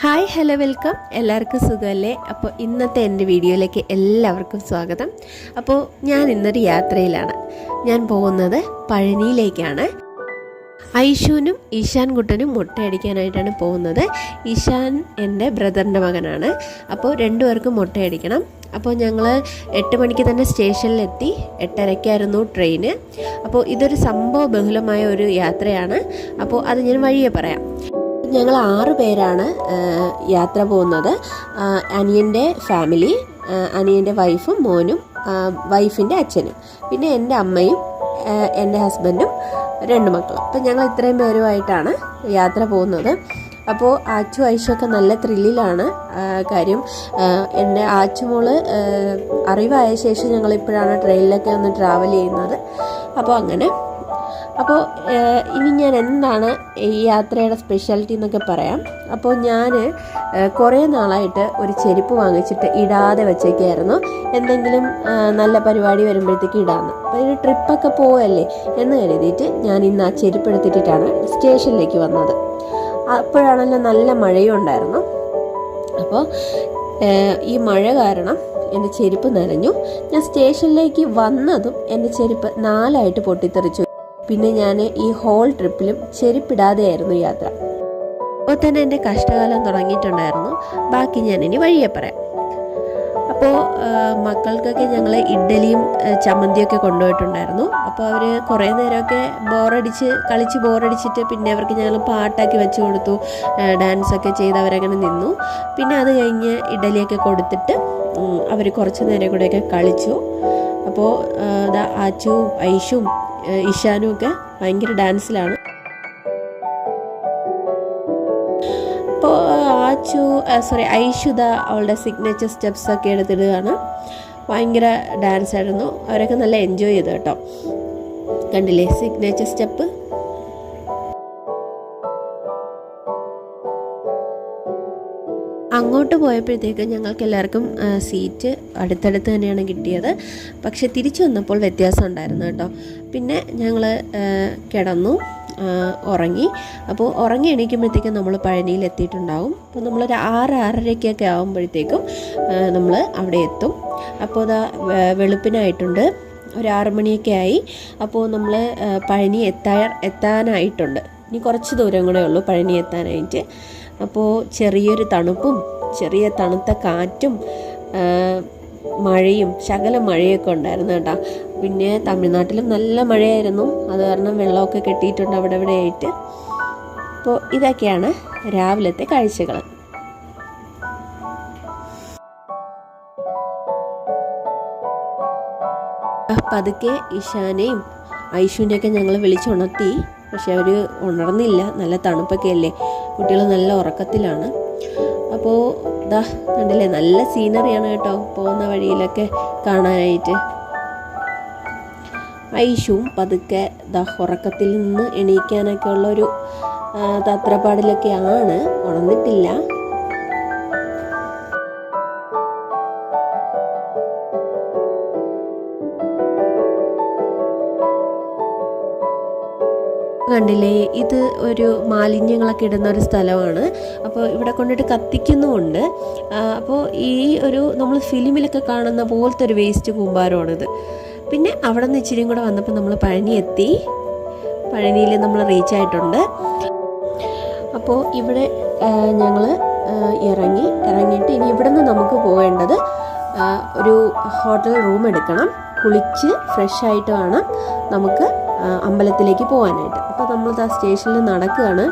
Hi hello welcome. എല്ലാവർക്കും സുഖമല്ലേ? അപ്പോൾ ഇന്നത്തെ എൻ്റെ വീഡിയോയിലേക്ക് എല്ലാവർക്കും സ്വാഗതം. അപ്പോൾ ഞാൻ ഇന്നൊരു യാത്രയിലാണ്. ഞാൻ പോകുന്നത് പഴനിയിലേക്കാണ്. ഐഷുവിനും ഈശാൻ കുട്ടനും മുട്ടയടിക്കാനായിട്ടാണ് പോകുന്നത്. ഈശാൻ എൻ്റെ ബ്രദറിൻ്റെ മകനാണ്. അപ്പോൾ രണ്ടുപേർക്കും മുട്ടയടിക്കണം. അപ്പോൾ ഞങ്ങൾ 8 മണിക്ക് തന്നെ സ്റ്റേഷനിലെത്തി. 8:30 ട്രെയിന്. അപ്പോൾ ഇതൊരു സംഭവ ബഹുലമായ ഒരു യാത്രയാണ്. അപ്പോൾ അത് ഞാൻ വഴിയെ പറയാം. ഞങ്ങൾ 6 പേരാണ് യാത്ര പോകുന്നത്. അനിയൻ്റെ ഫാമിലി, അനിയൻ്റെ വൈഫും മോനും, വൈഫിൻ്റെ അച്ഛനും, പിന്നെ എൻ്റെ അമ്മയും എൻ്റെ ഹസ്ബൻഡും 2 മക്കളും. അപ്പം ഞങ്ങൾ ഇത്രയും പേരുമായിട്ടാണ് യാത്ര പോകുന്നത്. അപ്പോൾ ആച്ചു ഐഷൊക്കെ നല്ല ത്രില്ലിലാണ്. കാര്യം എൻ്റെ ആച്ചുമോള് അറിവായ ശേഷം ഞങ്ങളിപ്പോഴാണ് ട്രെയിനിലൊക്കെ ഒന്ന് ട്രാവൽ ചെയ്യുന്നത്. അപ്പോൾ ഇനി ഞാൻ എന്താണ് ഈ യാത്രയുടെ സ്പെഷ്യാലിറ്റി എന്നൊക്കെ പറയാം. അപ്പോൾ ഞാൻ കുറേ നാളായിട്ട് ഒരു ചെരുപ്പ് വാങ്ങിച്ചിട്ട് ഇടാതെ വെച്ചേക്കായിരുന്നു. എന്തെങ്കിലും നല്ല പരിപാടി വരുമ്പോഴത്തേക്ക് ഇടാമെന്ന്. അപ്പോൾ ഒരു ട്രിപ്പൊക്കെ പോവല്ലേ എന്ന് കരുതിയിട്ട് ഞാൻ ഇന്ന് ആ ചെരുപ്പ് എടുത്തിട്ടാണ് സ്റ്റേഷനിലേക്ക് വന്നത്. അപ്പോഴാണല്ലോ നല്ല മഴയും ഉണ്ടായിരുന്നു. അപ്പോൾ ഈ മഴ കാരണം എൻ്റെ ചെരുപ്പ് നനഞ്ഞു. ഞാൻ സ്റ്റേഷനിലേക്ക് വന്നതും എൻ്റെ ചെരുപ്പ് 4 പൊട്ടിത്തെറിച്ചു. പിന്നെ ഞാൻ ഈ ഹോൾ ട്രിപ്പിലും ചെരുപ്പിടാതെയായിരുന്നു യാത്ര. അപ്പോൾ തന്നെ എൻ്റെ കഷ്ടകാലം തുടങ്ങിയിട്ടുണ്ടായിരുന്നു. ബാക്കി ഞാനിനി വഴിയെ പറയാം. അപ്പോൾ മക്കൾക്കൊക്കെ ഞങ്ങൾ ഇഡ്ഡലിയും ചമ്മന്തിയൊക്കെ കൊണ്ടുപോയിട്ടുണ്ടായിരുന്നു. അപ്പോൾ അവർ കുറേ നേരമൊക്കെ കളിച്ച് ബോറടിച്ചിട്ട് പിന്നെ അവർക്ക് ഞങ്ങൾ പാട്ടാക്കി വെച്ച് കൊടുത്തു. ഡാൻസൊക്കെ ചെയ്ത് അവരങ്ങനെ നിന്നു. പിന്നെ അത് കഴിഞ്ഞ് ഇഡ്ഡലിയൊക്കെ കൊടുത്തിട്ട് അവർ കുറച്ച് നേരം കൂടെയൊക്കെ കളിച്ചു. അപ്പോൾ ആച്ചുവും ഐഷും ഇഷാനും ഒക്കെ ഭയങ്കര ഡാൻസിലാണ്. അപ്പോൾ ഐഷുദ അവളുടെ സിഗ്നേച്ചർ സ്റ്റെപ്സൊക്കെ എടുത്തിടുകയാണ്. ഭയങ്കര ഡാൻസ് ആയിരുന്നു. അവരൊക്കെ നല്ല എൻജോയ് ചെയ്തു കേട്ടോ. കണ്ടില്ലേ സിഗ്നേച്ചർ സ്റ്റെപ്പ്? അങ്ങോട്ട് പോയപ്പോഴത്തേക്ക് ഞങ്ങൾക്ക് എല്ലാവർക്കും സീറ്റ് അടുത്തടുത്ത് തന്നെയാണ് കിട്ടിയത്. പക്ഷെ തിരിച്ചു വന്നപ്പോൾ വ്യത്യാസം ഉണ്ടായിരുന്നു കേട്ടോ. പിന്നെ ഞങ്ങൾ കിടന്നു, ഉറങ്ങി. അപ്പോൾ ഉറങ്ങി എണീക്കുമ്പോഴത്തേക്കും നമ്മൾ പഴനിയിൽ എത്തിയിട്ടുണ്ടാവും. അപ്പോൾ നമ്മളൊരു 6-6:30 ആകുമ്പോഴത്തേക്കും നമ്മൾ അവിടെ എത്തും. അപ്പോൾ വെളുപ്പിനായിട്ടുണ്ട്, ഒരു 6 മണിയൊക്കെ ആയി. അപ്പോൾ നമ്മൾ പഴനി എത്താനായിട്ടുണ്ട്. ഇനി കുറച്ച് ദൂരം കൂടെ ഉള്ളൂ പഴനി എത്താനായിട്ട്. അപ്പോൾ ചെറിയൊരു തണുപ്പും ചെറിയ തണുത്ത കാറ്റും മഴയും ശകല മഴയൊക്കെ ഉണ്ടായിരുന്നു കേട്ടോ. പിന്നെ തമിഴ്നാട്ടിലും നല്ല മഴയായിരുന്നു. അത് കാരണം വെള്ളമൊക്കെ കെട്ടിയിട്ടുണ്ട് അവിടെ ആയിട്ട്. അപ്പോൾ ഇതൊക്കെയാണ് രാവിലത്തെ കാഴ്ചകൾ. പതുക്കെ ഇഷാനെയും ഐഷുവിനെയൊക്കെ ഞങ്ങൾ വിളിച്ചുണർത്തി. പക്ഷെ അവർ ഉണർന്നില്ല. നല്ല തണുപ്പൊക്കെ അല്ലേ, കുട്ടികൾ നല്ല ഉറക്കത്തിലാണ്. അപ്പോൾ കണ്ടില്ലേ, നല്ല സീനറിയാണ് കേട്ടോ പോകുന്ന വഴിയിലൊക്കെ കാണാനായിട്ട്. ഐഷുവും പതുക്കെ ഉറക്കത്തിൽ നിന്ന് എണീക്കാനൊക്കെ ഉള്ളൊരു തത്രപ്പാടിലൊക്കെയാണ്, ഉണർന്നിട്ടില്ല. കണ്ടില്ലേ, ഇത് ഒരു മാലിന്യങ്ങളൊക്കെ ഇടുന്ന ഒരു സ്ഥലമാണ്. അപ്പോൾ ഇവിടെ കൊണ്ടിട്ട് കത്തിക്കുന്നുമുണ്ട്. അപ്പോൾ ഈ ഒരു നമ്മൾ ഫിലിമിലൊക്കെ കാണുന്ന പോലത്തെ ഒരു വേസ്റ്റ് കൂമ്പാരമാണിത്. പിന്നെ അവിടെ നിന്ന് ഇച്ചിരിയും കൂടെ വന്നപ്പോൾ നമ്മൾ പഴനി എത്തി. പഴനിയിൽ നമ്മൾ റീച്ച് ആയിട്ടുണ്ട്. അപ്പോൾ ഇവിടെ ഞങ്ങൾ ഇറങ്ങിയിട്ട് ഇനി ഇവിടെ നിന്ന് നമുക്ക് പോവേണ്ടത് ഒരു ഹോട്ടൽ റൂം എടുക്കണം. കുളിച്ച് ഫ്രഷായിട്ട് വേണം നമുക്ക് അമ്പലത്തിലേക്ക് പോകാനായിട്ട്. അപ്പോൾ നമ്മൾ സ്റ്റേഷനിൽ നടക്കുകയാണ്.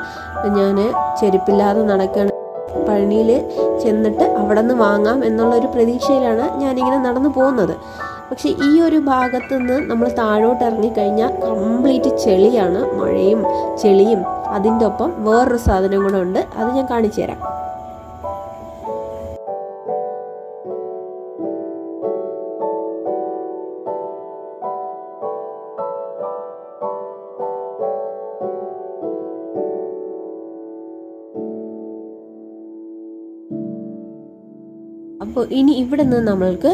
ഞാൻ ചെരുപ്പില്ലാതെ നടക്കുകയാണ്. പഴനിയിൽ ചെന്നിട്ട് അവിടെ നിന്ന് വാങ്ങാം എന്നുള്ളൊരു പ്രതീക്ഷയിലാണ് ഞാനിങ്ങനെ നടന്നു പോകുന്നത്. പക്ഷേ ഈ ഒരു ഭാഗത്തു നിന്ന് നമ്മൾ താഴോട്ട് ഇറങ്ങിക്കഴിഞ്ഞാൽ കംപ്ലീറ്റ് ചെളിയാണ്. മഴയും ചെളിയും അതിൻ്റെ ഒപ്പം വേറൊരു സാധനം കൂടെ ഉണ്ട്. അത് ഞാൻ കാണിച്ചു തരാം. അപ്പോൾ ഇനി ഇവിടെ നിന്ന് നമ്മൾക്ക്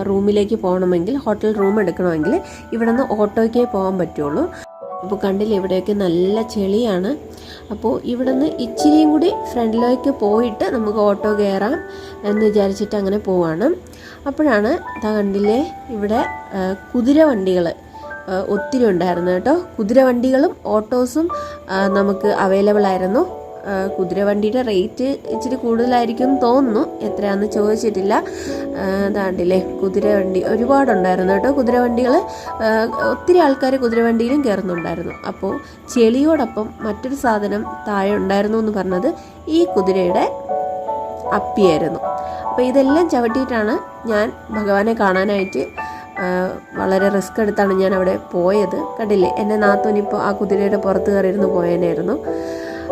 റൂമിലേക്ക് പോകണമെങ്കിൽ, ഹോട്ടൽ റൂം എടുക്കണമെങ്കിൽ ഇവിടെ നിന്ന് ഓട്ടോയ്ക്കേ പോകാൻ പറ്റുള്ളൂ. അപ്പോൾ കണ്ടില്ലേ ഇവിടെയൊക്കെ നല്ല ചെളിയാണ്. അപ്പോൾ ഇവിടെ നിന്ന് ഇച്ചിരിയും കൂടി ഫ്രണ്ടിലേക്ക് പോയിട്ട് നമുക്ക് ഓട്ടോ കയറാം എന്ന് വിചാരിച്ചിട്ട് അങ്ങനെ പോവാണ്. അപ്പോഴാണ് കണ്ടില്ലേ ഇവിടെ കുതിര വണ്ടികൾ ഒത്തിരി ഉണ്ടായിരുന്നു കേട്ടോ. കുതിര വണ്ടികളും ഓട്ടോസും നമുക്ക് അവൈലബിൾ ആയിരുന്നു. കുതിരവണ്ടിയുടെ റേറ്റ് ഇച്ചിരി കൂടുതലായിരിക്കും എന്ന് തോന്നുന്നു, എത്രയാണെന്ന് ചോദിച്ചിട്ടില്ല. അതാണ്ടില്ലേ കുതിരവണ്ടി ഒരുപാടുണ്ടായിരുന്നു കേട്ടോ. കുതിരവണ്ടികൾ ഒത്തിരി ആൾക്കാർ കുതിരവണ്ടിയിലും കയറുന്നുണ്ടായിരുന്നു. അപ്പോൾ ചെളിയോടൊപ്പം മറ്റൊരു സാധനം താഴെ ഉണ്ടായിരുന്നു എന്ന് പറഞ്ഞത് ഈ കുതിരയുടെ അപ്പിയായിരുന്നു. അപ്പോൾ ഇതെല്ലാം ചവിട്ടിയിട്ടാണ് ഞാൻ ഭഗവാനെ കാണാനായിട്ട് വളരെ റിസ്ക് എടുത്താണ് ഞാൻ അവിടെ പോയത്. കണ്ടില്ലേ എൻ്റെ നാത്തൂനിപ്പോൾ ആ കുതിരയുടെ പുറത്ത് കയറിയിരുന്ന് പോയേനായിരുന്നു.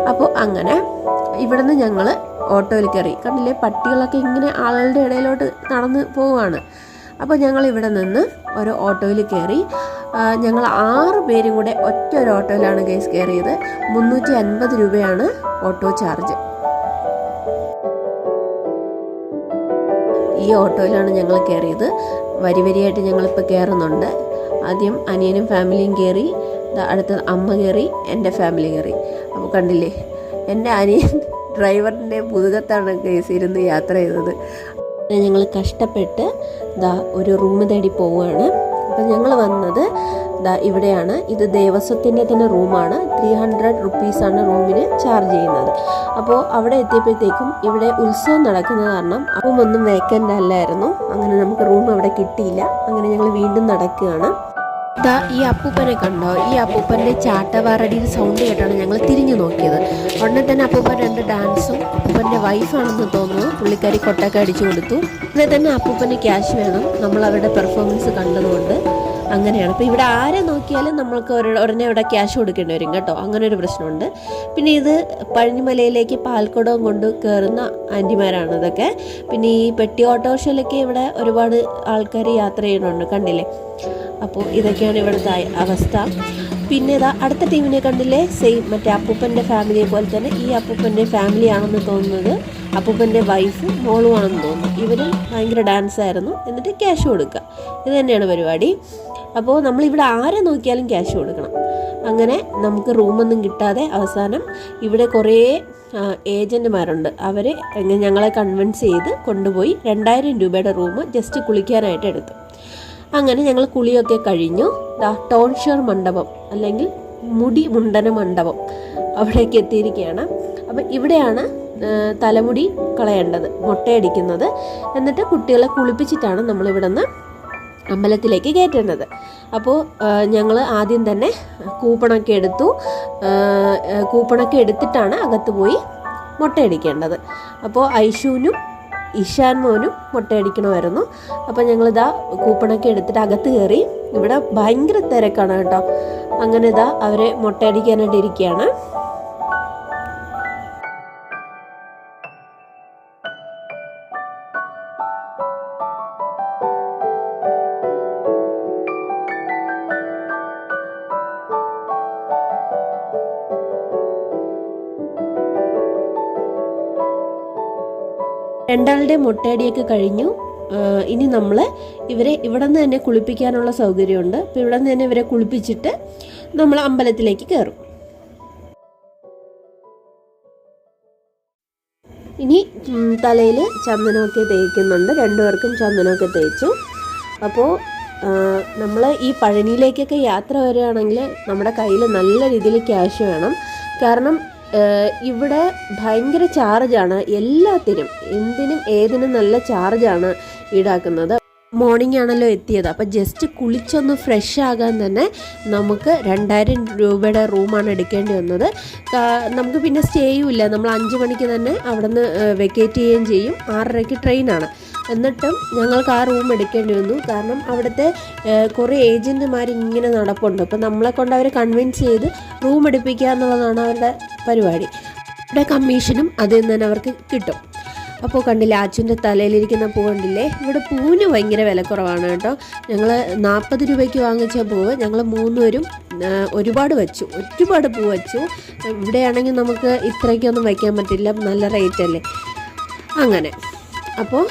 അപ്പോൾ അങ്ങനെ ഇവിടുന്ന് ഞങ്ങൾ ഓട്ടോയിൽ കയറി. കണ്ടില്ലേ പട്ടികളൊക്കെ ഇങ്ങനെ ആളുകളുടെ ഇടയിലോട്ട് നടന്ന് പോവുകയാണ്. അപ്പോൾ ഞങ്ങൾ ഇവിടെ നിന്ന് ഒരു ഓട്ടോയിൽ കയറി. ഞങ്ങൾ 6 പേരും കൂടെ ഒറ്റ ഒരു ഓട്ടോയിലാണ് ഗൈസ് കയറിയത്. 350 രൂപയാണ് ഓട്ടോ ചാർജ്. ഈ ഓട്ടോയിലാണ് ഞങ്ങൾ കയറിയത്. വരിയായിട്ട് ഞങ്ങളിപ്പോൾ കയറുന്നുണ്ട്. ആദ്യം അനിയനും ഫാമിലിയും കയറി, അടുത്തത് അമ്മ കയറി, എൻ്റെ ഫാമിലി കയറി. അപ്പോൾ കണ്ടില്ലേ എൻ്റെ അനിയൻ ഡ്രൈവറിൻ്റെ പുതുകത്താണ് കേസ് ഇരുന്ന് യാത്ര ചെയ്തത്. ഞങ്ങൾ കഷ്ടപ്പെട്ട് ഒരു റൂം തേടി പോവുകയാണ്. അപ്പം ഞങ്ങൾ വന്നത് ഇവിടെയാണ്. ഇത് ദേവസ്വത്തിൻ്റെ തന്നെ റൂമാണ്. 300 റുപ്പീസാണ് റൂമിന് ചാർജ് ചെയ്യുന്നത്. അപ്പോൾ അവിടെ എത്തിയപ്പോഴത്തേക്കും ഇവിടെ ഉത്സവം നടക്കുന്ന കാരണം റൂമൊന്നും വേക്കൻ്റ് അല്ലായിരുന്നു. അങ്ങനെ നമുക്ക് റൂം അവിടെ കിട്ടിയില്ല. അങ്ങനെ ഞങ്ങൾ വീണ്ടും നടക്കുകയാണ്. ഈ അപ്പൂപ്പനെ കണ്ടോ? ഈ അപ്പൂപ്പൻ്റെ ചാട്ടവാറടിയുടെ സൗണ്ട് കേട്ടാണ് ഞങ്ങൾ തിരിഞ്ഞു നോക്കിയത്. ഉടനെ തന്നെ അപ്പൂപ്പൻ 2 ഡാൻസും, അപ്പൂപ്പൻ്റെ വൈഫാണെന്ന് തോന്നുന്നു, പുള്ളിക്കാരി കൊട്ടൊക്കെ അടിച്ചു കൊടുത്തു. ഉടനെ തന്നെ അപ്പൂപ്പന് ക്യാഷ് വേണം, നമ്മൾ അവരുടെ പെർഫോമൻസ് കണ്ടതുകൊണ്ട്. അങ്ങനെയാണ്. അപ്പോൾ ഇവിടെ ആരെ നോക്കിയാലും നമ്മൾക്ക് ഉടനെ ഇവിടെ ക്യാഷ് കൊടുക്കേണ്ടി വരും കേട്ടോ. അങ്ങനെ ഒരു പ്രശ്നമുണ്ട്. പിന്നെ ഇത് പഴനിമലയിലേക്ക് പാൽക്കുടവും കൊണ്ട് കയറുന്ന ആൻറ്റിമാരാണ് ഇതൊക്കെ. പിന്നെ ഈ പെട്ടി ഓട്ടോറിക്ഷയിലൊക്കെ ഇവിടെ ഒരുപാട് ആൾക്കാർ യാത്ര ചെയ്യുന്നുണ്ട്, കണ്ടില്ലേ. അപ്പോൾ ഇതൊക്കെയാണ് ഇവിടുത്തെ അവസ്ഥ. പിന്നെ അടുത്ത ടീമിനെ കണ്ടില്ലേ, സെയിം മറ്റേ അപ്പൂപ്പൻ്റെ ഫാമിലിയെ പോലെ തന്നെ ഈ അപ്പൂപ്പൻ്റെ ഫാമിലി ആണെന്ന് തോന്നുന്നത്. അപ്പൂപ്പൻ്റെ വൈഫ് മോളുമാണെന്ന് തോന്നുന്നു. ഇവരും ഭയങ്കര ഡാൻസ് ആയിരുന്നു. എന്നിട്ട് ക്യാഷ് കൊടുക്കുക, ഇത് തന്നെയാണ് പരിപാടി. അപ്പോൾ നമ്മളിവിടെ ആരെ നോക്കിയാലും ക്യാഷ് കൊടുക്കണം. അങ്ങനെ നമുക്ക് റൂമൊന്നും കിട്ടാതെ അവസാനം ഇവിടെ കുറേ ഏജൻറ്റുമാരുണ്ട്. അവർ ഞങ്ങളെ കൺവിൻസ് ചെയ്ത് കൊണ്ടുപോയി 2000 രൂപയുടെ റൂം ജസ്റ്റ് കുളിക്കാനായിട്ട് എടുത്തു. അങ്ങനെ ഞങ്ങൾ കുളിയൊക്കെ കഴിഞ്ഞു. ടോൺഷർ മണ്ഡപം അല്ലെങ്കിൽ മുടി മുണ്ടന മണ്ഡപം അവിടേക്ക് എത്തിയിരിക്കുകയാണ്. അപ്പം ഇവിടെയാണ് തലമുടി കളയേണ്ടത്, മൊട്ടയടിക്കുന്നത്. എന്നിട്ട് കുട്ടികളെ കുളിപ്പിച്ചിട്ടാണ് നമ്മളിവിടെ നിന്ന് അമ്പലത്തിലേക്ക് കയറ്റേണ്ടത്. അപ്പോൾ ഞങ്ങൾ ആദ്യം തന്നെ കൂപ്പണൊക്കെ എടുത്തു. കൂപ്പണൊക്കെ എടുത്തിട്ടാണ് അകത്ത് പോയി മുട്ടയടിക്കേണ്ടത്. അപ്പോൾ ഐഷുവിനും ഇഷാൻ മോനും മുട്ടയടിക്കണമായിരുന്നു. അപ്പോൾ ഞങ്ങളിതാ കൂപ്പണൊക്കെ എടുത്തിട്ട് അകത്ത് കയറി. ഇവിടെ ഭയങ്കര തിരക്കാണ് കേട്ടോ. അങ്ങനെ അവരെ മുട്ടയടിക്കാനായിട്ട് ഇരിക്കുകയാണ്. രണ്ടാളുടെ മുട്ടയടിയൊക്കെ കഴിഞ്ഞു. ഇനി നമ്മൾ ഇവരെ ഇവിടെ നിന്ന് തന്നെ കുളിപ്പിക്കാനുള്ള സൗകര്യമുണ്ട്. അപ്പോൾ ഇവിടെ നിന്ന് തന്നെ ഇവരെ കുളിപ്പിച്ചിട്ട് നമ്മൾ അമ്പലത്തിലേക്ക് കയറും. ഇനി തലയിൽ ചന്ദനമൊക്കെ തേക്കുന്നുണ്ട്. 2 പേർക്കും ചന്ദനമൊക്കെ തേച്ചു. അപ്പോൾ നമ്മൾ ഈ പഴനിയിലേക്കൊക്കെ യാത്ര വരികയാണെങ്കിൽ നമ്മുടെ കയ്യിൽ നല്ല രീതിയിൽ ക്യാഷ് വേണം. കാരണം ഇവിടെ ഭയങ്കര ചാർജാണ് എല്ലാത്തിനും, എന്തിനും ഏതിനും നല്ല ചാർജാണ് ഈടാക്കുന്നത്. മോർണിംഗ് ആണല്ലോ എത്തിയത്. അപ്പോൾ ജസ്റ്റ് കുളിച്ചൊന്ന് ഫ്രഷ് ആകാൻ തന്നെ നമുക്ക് 2000 രൂപയുടെ റൂമാണ് എടുക്കേണ്ടി വന്നത്. നമുക്ക് പിന്നെ സ്റ്റേയും ഇല്ല. നമ്മൾ 5 മണിക്ക് തന്നെ അവിടെ നിന്ന് വെക്കേറ്റ് ചെയ്യുകയും ചെയ്യും. 6:30 ട്രെയിനാണ്. എന്നിട്ടും ഞങ്ങൾക്ക് ആ റൂം എടുക്കേണ്ടി വന്നു. കാരണം അവിടുത്തെ കുറേ ഏജൻറ്റുമാർ ഇങ്ങനെ നടപ്പുണ്ട്. അപ്പോൾ നമ്മളെ കൊണ്ട് അവരെ കൺവിൻസ് ചെയ്ത് റൂം എടുപ്പിക്കുക എന്നുള്ളതാണ് അവരുടെ പരിപാടി. അവിടെ കമ്മീഷനും അതിൽ നിന്ന് തന്നെ അവർക്ക് കിട്ടും. അപ്പോൾ കണ്ടില്ലേ അച്ഛൻ്റെ തലയിലിരിക്കുന്ന പൂ കണ്ടില്ലേ. ഇവിടെ പൂവിന് ഭയങ്കര വിലക്കുറവാണ് കേട്ടോ. ഞങ്ങൾ 40 രൂപയ്ക്ക് വാങ്ങിച്ച പൂവ് ഞങ്ങൾ 3 പേരും ഒരുപാട് പൂ വെച്ചു. ഇവിടെയാണെങ്കിൽ നമുക്ക് ഇത്രയ്ക്കൊന്നും വയ്ക്കാൻ പറ്റില്ല, നല്ല റേറ്റ് അല്ലേ. അങ്ങനെ അപ്പോൾ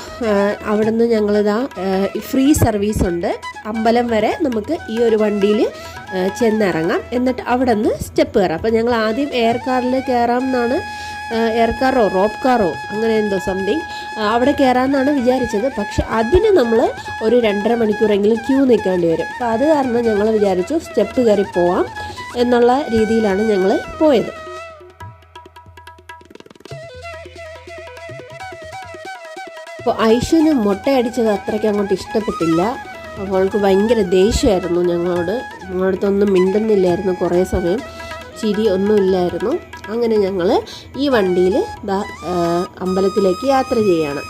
അവിടെ നിന്ന് ഞങ്ങളിതാ ഫ്രീ സർവീസ് ഉണ്ട്. അമ്പലം വരെ നമുക്ക് ഈ ഒരു വണ്ടിയിൽ ചെന്നിറങ്ങാം. എന്നിട്ട് അവിടെ നിന്ന് സ്റ്റെപ്പ് കയറാം. അപ്പോൾ ഞങ്ങൾ ആദ്യം എയർ കാറിൽ കയറാം എന്നാണ്, എയർ കാറോ റോപ്പ് കാറോ അങ്ങനെ എന്തോ സംതിങ് അവിടെ കയറാമെന്നാണ് വിചാരിച്ചത്. പക്ഷെ അതിന് നമ്മൾ ഒരു 2.5 മണിക്കൂറെങ്കിലും ക്യൂ നിൽക്കേണ്ടി വരും. അപ്പോൾ അത് കാരണം ഞങ്ങൾ വിചാരിച്ചു സ്റ്റെപ്പ് കയറി പോവാം എന്നുള്ള രീതിയിലാണ് ഞങ്ങൾ പോയത്. അപ്പോൾ ഐഷുവിന് മുട്ടയടിച്ചത് അത്രയ്ക്ക് അങ്ങോട്ട് ഇഷ്ടപ്പെട്ടില്ല. അപ്പോൾ അവൾക്ക് ഭയങ്കര ദേഷ്യമായിരുന്നു ഞങ്ങളടുത്തൊന്നും മിണ്ടുന്നില്ലായിരുന്നു, കുറേ സമയം ചിരി ഒന്നുമില്ലായിരുന്നു. അങ്ങനെ ഞങ്ങൾ ഈ വണ്ടിയിൽ അമ്പലത്തിലേക്ക് യാത്ര ചെയ്യാണ്.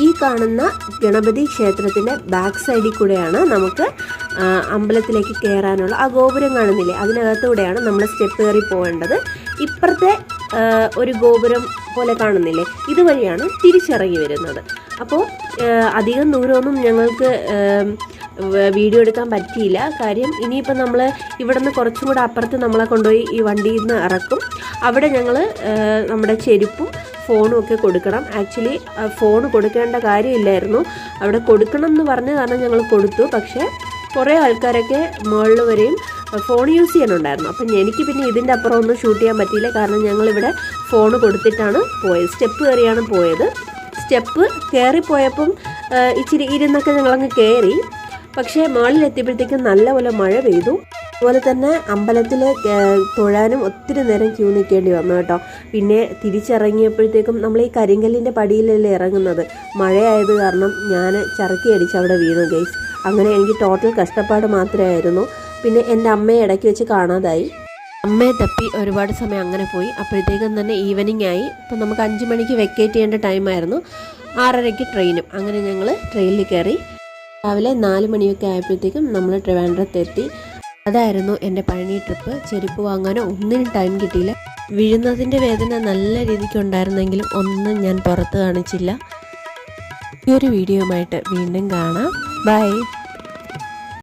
ഈ കാണുന്ന ഗണപതി ക്ഷേത്രത്തിൻ്റെ ബാക്ക് സൈഡിൽ കൂടെയാണ് നമുക്ക് അമ്പലത്തിലേക്ക് കയറാനുള്ള ആ ഗോപുരം കാണുന്നില്ലേ, അതിനകത്തൂടെയാണ് നമ്മൾ സ്റ്റെപ്പ് കയറി പോകേണ്ടത്. ഇപ്പുറത്തെ ഒരു ഗോപുരം പോലെ കാണുന്നില്ലേ, ഇതുവഴിയാണ് തിരിച്ചിറങ്ങി വരുന്നത്. അപ്പോൾ അധികം ദൂരമൊന്നും ഞങ്ങൾക്ക് വീഡിയോ എടുക്കാൻ പറ്റിയില്ല. കാര്യം ഇനിയിപ്പോൾ നമ്മൾ ഇവിടെ നിന്ന് കുറച്ചും കൂടെ അപ്പുറത്ത് നമ്മളെ കൊണ്ടുപോയി ഈ വണ്ടിയിൽ നിന്ന് ഇറക്കും. അവിടെ ഞങ്ങൾ നമ്മുടെ ചെരുപ്പും ഫോണും ഒക്കെ കൊടുക്കണം. ആക്ച്വലി ഫോൺ കൊടുക്കേണ്ട കാര്യമില്ലായിരുന്നു, അവിടെ കൊടുക്കണം എന്ന് പറഞ്ഞ കാരണം ഞങ്ങൾ കൊടുത്തു. പക്ഷേ കുറേ ആൾക്കാരൊക്കെ മുകളിൽ വരെയും ഫോൺ യൂസ് ചെയ്യാനുണ്ടായിരുന്നു. അപ്പം എനിക്ക് പിന്നെ ഇതിൻ്റെ അപ്പുറം ഒന്നും ഷൂട്ട് ചെയ്യാൻ പറ്റിയില്ല. കാരണം ഞങ്ങളിവിടെ ഫോൺ കൊടുത്തിട്ടാണ് പോയത്, സ്റ്റെപ്പ് കയറിയാണ് പോയത്. സ്റ്റെപ്പ് കയറിപ്പോയപ്പം ഇച്ചിരി ഇരുന്നൊക്കെ ഞങ്ങളങ്ങ് കയറി. പക്ഷേ മുകളിലെത്തിയപ്പോഴത്തേക്കും നല്ലപോലെ മഴ പെയ്തു. അതുപോലെ തന്നെ അമ്പലത്തിൽ തൊഴാനും ഒത്തിരി നേരം ക്യൂ നിൽക്കേണ്ടി വന്നു കേട്ടോ. പിന്നെ തിരിച്ചിറങ്ങിയപ്പോഴത്തേക്കും നമ്മൾ ഈ കരിങ്കല്ലിൻ്റെ പടിയിലല്ലേ ഇറങ്ങുന്നത്, മഴയായത് കാരണം ഞാൻ ചറുക്കി അടിച്ച് അവിടെ വീണു ഗൈസ്. അങ്ങനെ എനിക്ക് ടോട്ടൽ കഷ്ടപ്പാട് മാത്രമായിരുന്നു. പിന്നെ എൻ്റെ അമ്മയെ ഇടയ്ക്ക് വെച്ച് കാണാതായി. അമ്മയെ തപ്പി ഒരുപാട് സമയം അങ്ങനെ പോയി. അപ്പോഴത്തേക്കും തന്നെ ഈവനിങ് ആയി. ഇപ്പം നമുക്ക് 5 മണിക്ക് വെക്കേറ്റ് ചെയ്യേണ്ട ടൈമായിരുന്നു, 6:30ക്ക് ട്രെയിനും. അങ്ങനെ ഞങ്ങൾ ട്രെയിനിൽ കയറി. രാവിലെ 4 മണിയൊക്കെ ആയപ്പോഴത്തേക്കും നമ്മൾ ട്രിവാൻഡ്രത്തെത്തി. അതായിരുന്നു എൻ്റെ പഴനി ട്രിപ്പ്. ചെരുപ്പ് വാങ്ങാനോ ഒന്നിനും ടൈം കിട്ടിയില്ല. വീഴുന്നതിൻ്റെ വേദന നല്ല രീതിക്ക് ഉണ്ടായിരുന്നെങ്കിലും ഒന്നും ഞാൻ പുറത്ത് കാണിച്ചില്ല. ഈ ഒരു വീഡിയോയുമായിട്ട് വീണ്ടും കാണാം. ബൈ.